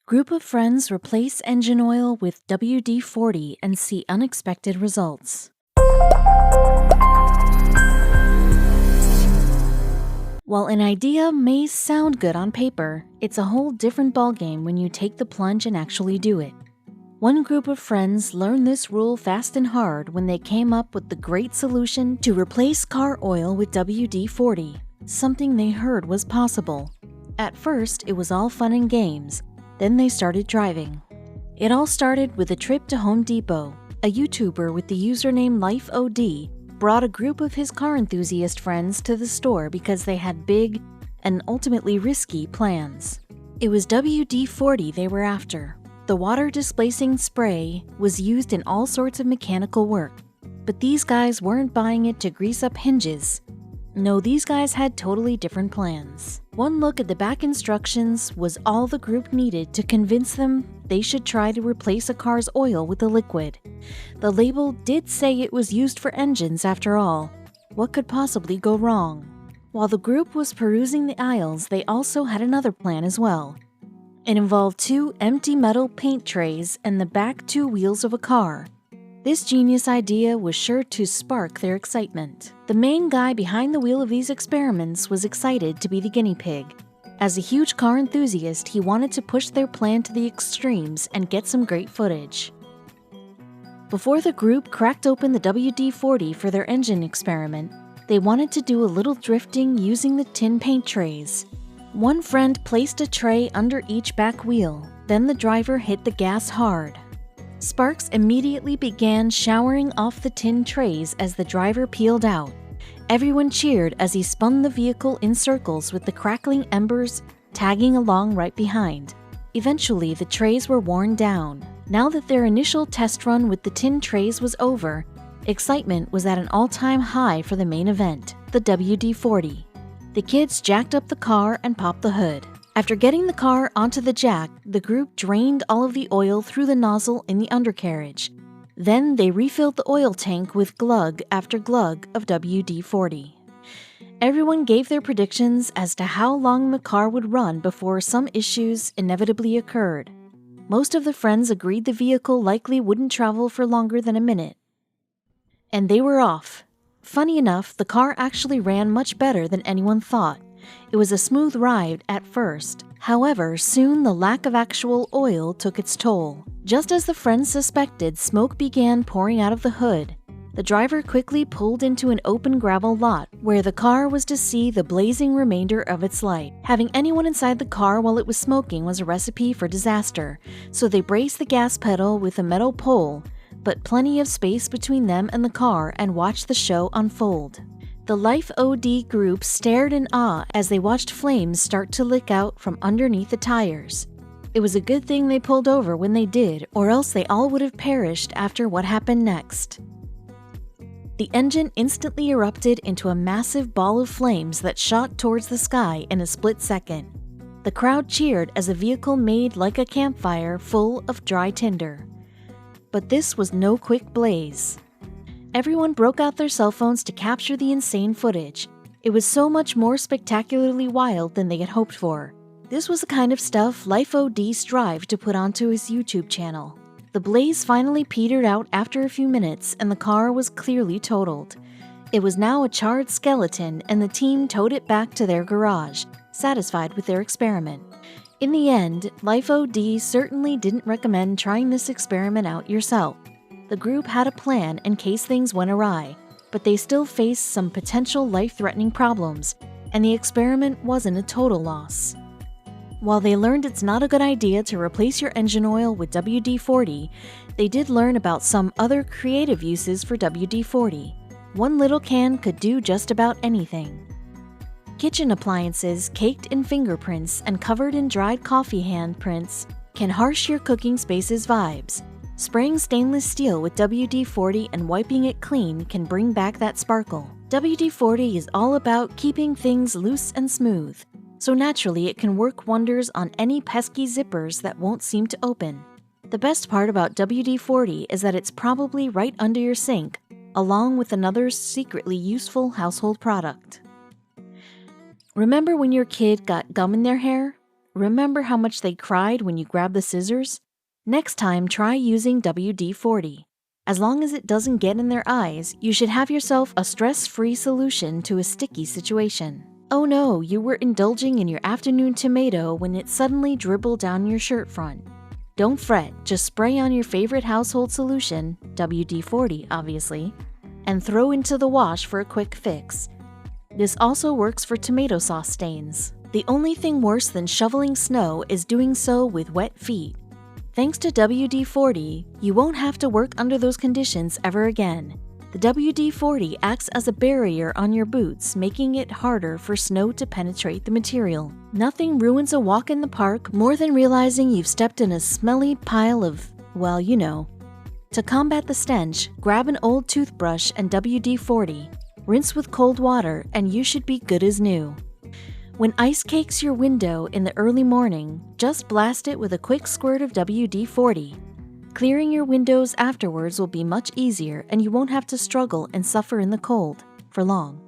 Group of friends replace engine oil with WD-40 and see unexpected results. While an idea may sound good on paper, it's a whole different ballgame when you take the plunge and actually do it. One group of friends learned this rule fast and hard when they came up with the great solution to replace car oil with WD-40, something they heard was possible. At first, it was all fun and games. Then they started driving. It all started with a trip to Home Depot. A YouTuber with the username LifeOD brought a group of his car enthusiast friends to the store because they had big and ultimately risky plans. It was WD-40 they were after. The water-displacing spray was used in all sorts of mechanical work, but these guys weren't buying it to grease up hinges. No, these guys had totally different plans. One look at the back instructions was all the group needed to convince them they should try to replace a car's oil with a liquid. The label did say it was used for engines after all. What could possibly go wrong? While the group was perusing the aisles, they also had another plan as well. It involved 2 empty metal paint trays and the back 2 wheels of a car. This genius idea was sure to spark their excitement. The main guy behind the wheel of these experiments was excited to be the guinea pig. As a huge car enthusiast, he wanted to push their plan to the extremes and get some great footage. Before the group cracked open the WD-40 for their engine experiment, they wanted to do a little drifting using the tin paint trays. One friend placed a tray under each back wheel. Then the driver hit the gas hard. Sparks immediately began showering off the tin trays as the driver peeled out. Everyone cheered as he spun the vehicle in circles with the crackling embers tagging along right behind. Eventually, the trays were worn down. Now that their initial test run with the tin trays was over, excitement was at an all-time high for the main event, the WD-40. The kids jacked up the car and popped the hood. After getting the car onto the jack, the group drained all of the oil through the nozzle in the undercarriage. Then they refilled the oil tank with glug after glug of WD-40. Everyone gave their predictions as to how long the car would run before some issues inevitably occurred. Most of the friends agreed the vehicle likely wouldn't travel for longer than a minute. And they were off. Funny enough, the car actually ran much better than anyone thought. It was a smooth ride at first. However, soon the lack of actual oil took its toll. Just as the friends suspected, smoke began pouring out of the hood. The driver quickly pulled into an open gravel lot where the car was to see the blazing remainder of its light. Having anyone inside the car while it was smoking was a recipe for disaster, so they braced the gas pedal with a metal pole, but plenty of space between them and the car, and watched the show unfold. The LifeOD group stared in awe as they watched flames start to lick out from underneath the tires. It was a good thing they pulled over when they did, or else they all would have perished after what happened next. The engine instantly erupted into a massive ball of flames that shot towards the sky in a split second. The crowd cheered as the vehicle made like a campfire full of dry tinder. But this was no quick blaze. Everyone broke out their cell phones to capture the insane footage. It was so much more spectacularly wild than they had hoped for. This was the kind of stuff LifeOD strived to put onto his YouTube channel. The blaze finally petered out after a few minutes and the car was clearly totaled. It was now a charred skeleton and the team towed it back to their garage, satisfied with their experiment. In the end, LifeOD certainly didn't recommend trying this experiment out yourself. The group had a plan in case things went awry, but they still faced some potential life-threatening problems, and the experiment wasn't a total loss. While they learned it's not a good idea to replace your engine oil with WD-40, they did learn about some other creative uses for WD-40. One little can could do just about anything. Kitchen appliances caked in fingerprints and covered in dried coffee handprints can harsh your cooking space's vibes. Spraying stainless steel with WD-40 and wiping it clean can bring back that sparkle. WD-40 is all about keeping things loose and smooth, so naturally it can work wonders on any pesky zippers that won't seem to open. The best part about WD-40 is that it's probably right under your sink, along with another secretly useful household product. Remember when your kid got gum in their hair? Remember how much they cried when you grabbed the scissors? Next time, try using WD-40. As long as it doesn't get in their eyes, you should have yourself a stress-free solution to a sticky situation. Oh no, you were indulging in your afternoon tomato when it suddenly dribbled down your shirt front. Don't fret, just spray on your favorite household solution, WD-40 obviously, and throw into the wash for a quick fix. This also works for tomato sauce stains. The only thing worse than shoveling snow is doing so with wet feet. Thanks to WD-40, you won't have to work under those conditions ever again. The WD-40 acts as a barrier on your boots, making it harder for snow to penetrate the material. Nothing ruins a walk in the park more than realizing you've stepped in a smelly pile of, well, you know. To combat the stench, grab an old toothbrush and WD-40, rinse with cold water, and you should be good as new. When ice cakes your window in the early morning, just blast it with a quick squirt of WD-40. Clearing your windows afterwards will be much easier and you won't have to struggle and suffer in the cold for long.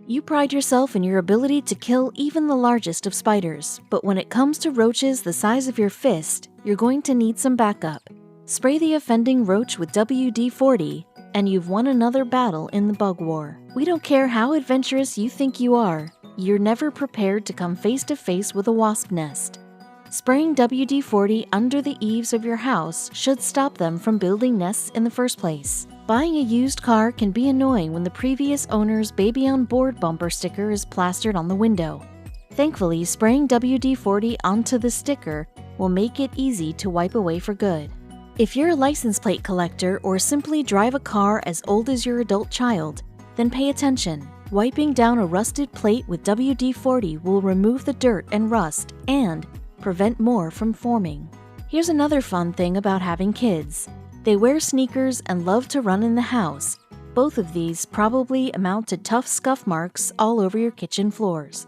You pride yourself in your ability to kill even the largest of spiders, but when it comes to roaches the size of your fist, you're going to need some backup. Spray the offending roach with WD-40 and you've won another battle in the bug war. We don't care how adventurous you think you are. You're never prepared to come face to face with a wasp nest. Spraying WD-40 under the eaves of your house should stop them from building nests in the first place. Buying a used car can be annoying when the previous owner's baby on board bumper sticker is plastered on the window. Thankfully, spraying WD-40 onto the sticker will make it easy to wipe away for good. If you're a license plate collector or simply drive a car as old as your adult child, then pay attention. Wiping down a rusted plate with WD-40 will remove the dirt and rust and prevent more from forming. Here's another fun thing about having kids. They wear sneakers and love to run in the house. Both of these probably amount to tough scuff marks all over your kitchen floors,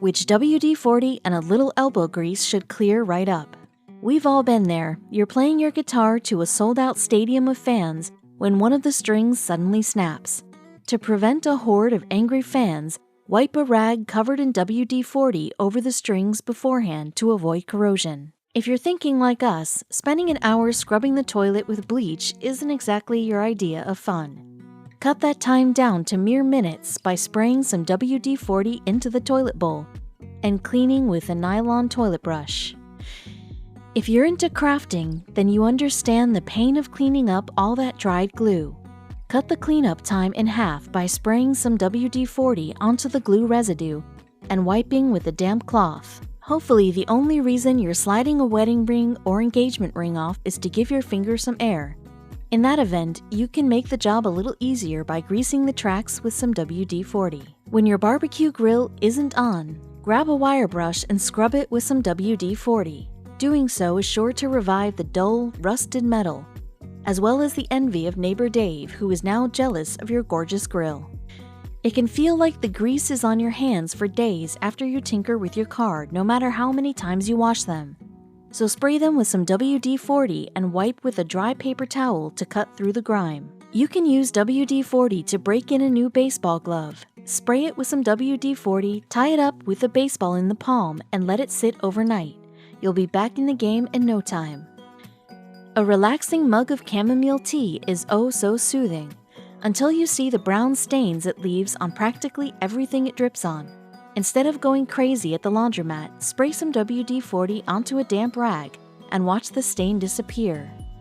which WD-40 and a little elbow grease should clear right up. We've all been there. You're playing your guitar to a sold-out stadium of fans when one of the strings suddenly snaps. To prevent a horde of angry fans, wipe a rag covered in WD-40 over the strings beforehand to avoid corrosion. If you're thinking like us, spending an hour scrubbing the toilet with bleach isn't exactly your idea of fun. Cut that time down to mere minutes by spraying some WD-40 into the toilet bowl and cleaning with a nylon toilet brush. If you're into crafting, then you understand the pain of cleaning up all that dried glue. Cut the cleanup time in half by spraying some WD-40 onto the glue residue and wiping with a damp cloth. Hopefully, the only reason you're sliding a wedding ring or engagement ring off is to give your finger some air. In that event, you can make the job a little easier by greasing the tracks with some WD-40. When your barbecue grill isn't on, grab a wire brush and scrub it with some WD-40. Doing so is sure to revive the dull, rusted metal, as well as the envy of neighbor Dave, who is now jealous of your gorgeous grill. It can feel like the grease is on your hands for days after you tinker with your car, no matter how many times you wash them. So spray them with some WD-40 and wipe with a dry paper towel to cut through the grime. You can use WD-40 to break in a new baseball glove. Spray it with some WD-40, tie it up with a baseball in the palm, and let it sit overnight. You'll be back in the game in no time. A relaxing mug of chamomile tea is oh so soothing, until you see the brown stains it leaves on practically everything it drips on. Instead of going crazy at the laundromat, spray some WD-40 onto a damp rag and watch the stain disappear.